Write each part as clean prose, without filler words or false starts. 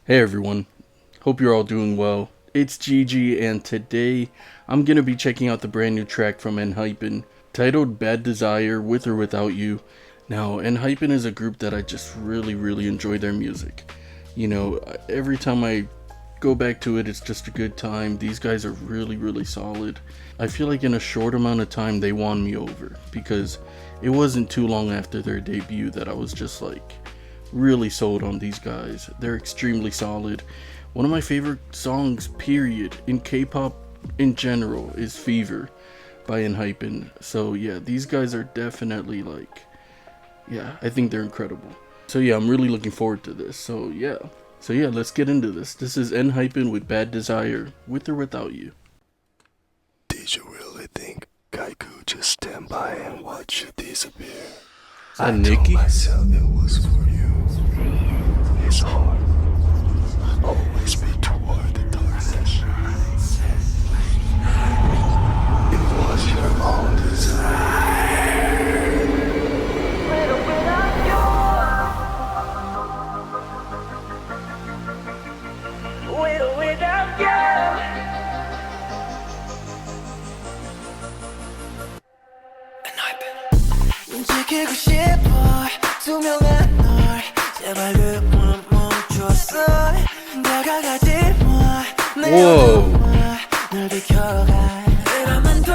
Hey everyone, hope you're all doing well. It's Gigi, and today I'm gonna be checking out the brand new track from Enhypen titled Bad Desire With or Without You. Now, Enhypen is a group that I just really enjoy their music. You know, every time I go back to it, it's just a good time. These guys are really solid. I feel like in a short amount of time they won me over because it wasn't too long after their debut that I was just like really sold on these guys. They're extremely solid. One of my favorite songs, period, in K-pop in general is Fever by Enhypen. So yeah, these guys are definitely like, yeah, I think they're incredible. So yeah, I'm really looking forward to this. So yeah, let's get into this. This is Enhypen with Bad Desire, With or Without You. Did you really think I could just stand by and watch you disappear? Is that Nikki? Told myself it was for you. It's hard. Always be toward the darkness. It was your own desire. With or without you. With or without you. 지키고 싶어 투명한 널 제발 그만 멈췄어 다가가지 마내 눈을 널 비켜가 이러면 돼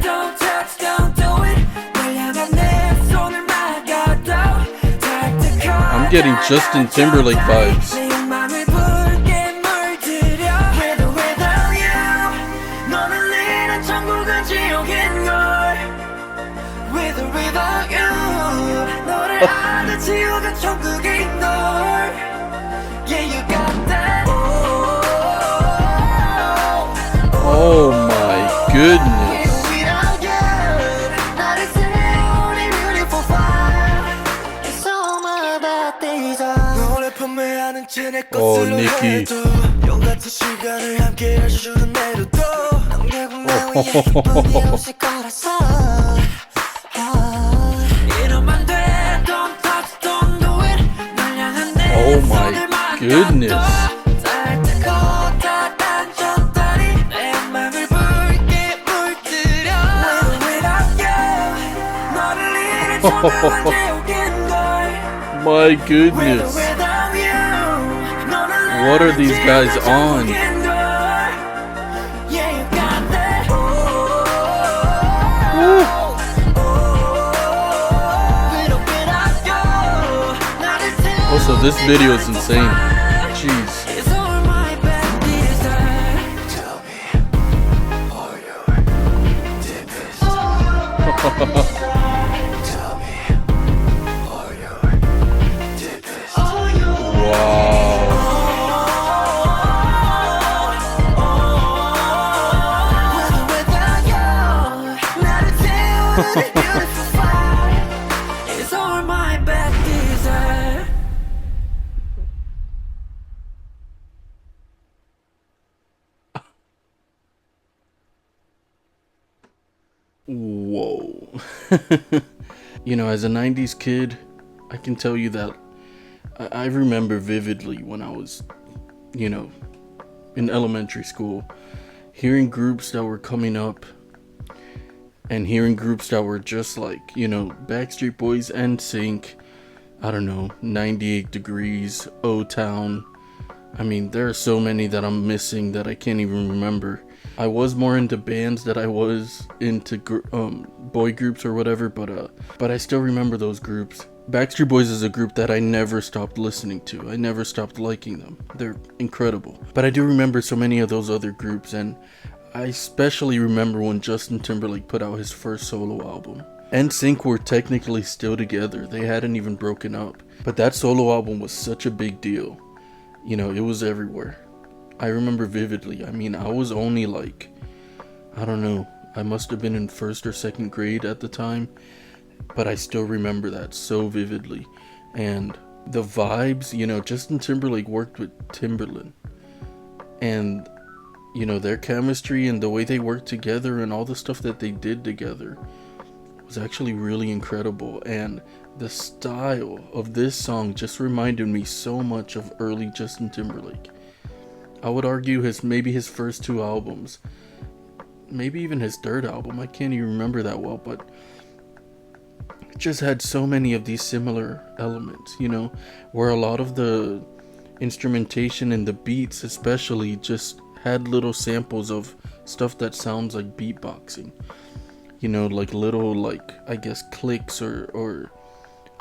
Don't touch, don't do it 널 향한 내 손을 막아도 I'm getting Justin Timberlake vibes. 내 욕망을 붉게 물들여 With or without you 너는 이런 천국은 지옥인걸 With or without you 너를 아는 지옥은 천국인 널 Yeah you got that Oh my goodness. With or without you 나를 세우는 beautiful fire It's all my bad days 너를 판매하는 채내 것으로 Nikki. 해도 용 같은 시간을 함께 해주는 내로도 넌 결국 나 위해 기쁨이 없을 거라서 Oh my goodness. My goodness. What are these guys on? Also, this video is insane. Jeez. Tell me all your deepest. Tell me all your deepest. Wow. It's all my bad desire. Whoa. You know, as a 90s kid, I can tell you that I remember vividly when I was, you know, in elementary school, hearing groups that were coming up and hearing groups that were just like, you know, Backstreet Boys, NSYNC, I don't know, 98 Degrees, O-Town. I mean, there are so many that I'm missing that I can't even remember. I was more into bands that I was into boy groups or whatever, but I still remember those groups. Backstreet Boys is a group that I never stopped listening to. I never stopped liking them. They're incredible. But I do remember so many of those other groups, and I especially remember when Justin Timberlake put out his first solo album. NSYNC were technically still together. They hadn't even broken up. But that solo album was such a big deal. You know, it was everywhere. I remember vividly. I mean, I was only like, I don't know, I must have been in first or second grade at the time, but I still remember that so vividly. And the vibes, you know, Justin Timberlake worked with Timberland, and you know, their chemistry and the way they worked together and all the stuff that they did together was actually really incredible, and the style of this song just reminded me so much of early Justin Timberlake. I would argue maybe his first 2 albums, maybe even his 3rd album, I can't even remember that well, but it just had so many of these similar elements, you know, where a lot of the instrumentation and the beats especially just had little samples of stuff that sounds like beatboxing, you know, like little, like, I guess clicks or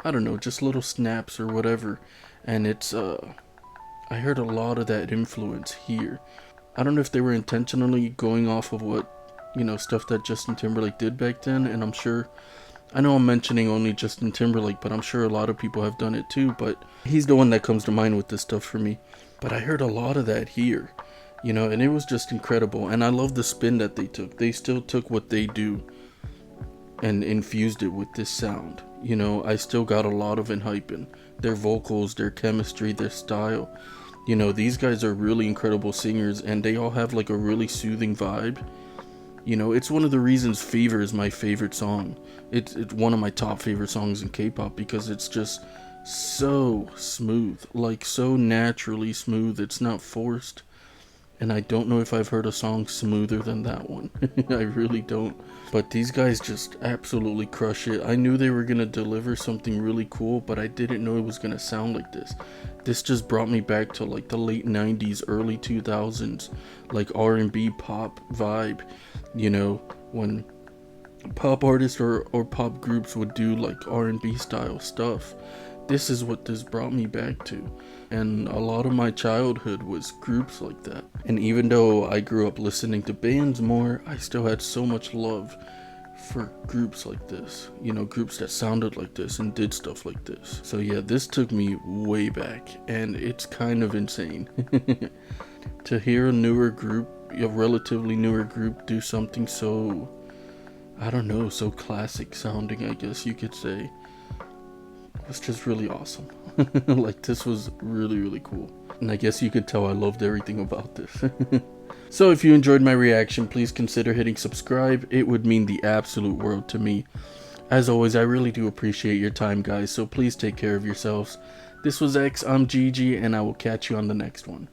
I don't know, just little snaps or whatever. And it's I heard a lot of that influence here. I don't know if they were intentionally going off of what, you know, stuff that Justin Timberlake did back then, and I know I'm mentioning only Justin Timberlake, but I'm sure a lot of people have done it too, but he's the one that comes to mind with this stuff for me. But I heard a lot of that here, you know, and it was just incredible. And I love the spin that they took. They still took what they do and infused it with this sound. You know, I still got a lot of Enhypen. Their vocals, their chemistry, their style. You know, these guys are really incredible singers, and they all have like a really soothing vibe. You know, it's one of the reasons Fever is my favorite song. It's one of my top favorite songs in K-pop, because it's just so smooth, like so naturally smooth. It's not forced. And I don't know if I've heard a song smoother than that one. I really don't. But these guys just absolutely crush it. I knew they were going to deliver something really cool, but I didn't know it was going to sound like this. This just brought me back to like the late 90s, early 2000s, like R&B pop vibe. You know, when pop artists or pop groups would do like R&B style stuff. This is what this brought me back to. And a lot of my childhood was groups like that. And even though I grew up listening to bands more, I still had so much love for groups like this. You know, groups that sounded like this and did stuff like this. So yeah, this took me way back, and it's kind of insane. To hear a newer group, a relatively newer group, do something so, I don't know, so classic sounding, I guess you could say. Was just really awesome. Like, this was really, really cool. And I guess you could tell I loved everything about this. So if you enjoyed my reaction, please consider hitting subscribe. It would mean the absolute world to me. As always, I really do appreciate your time, guys, so please take care of yourselves. This was X, I'm Gigi, and I will catch you on the next one.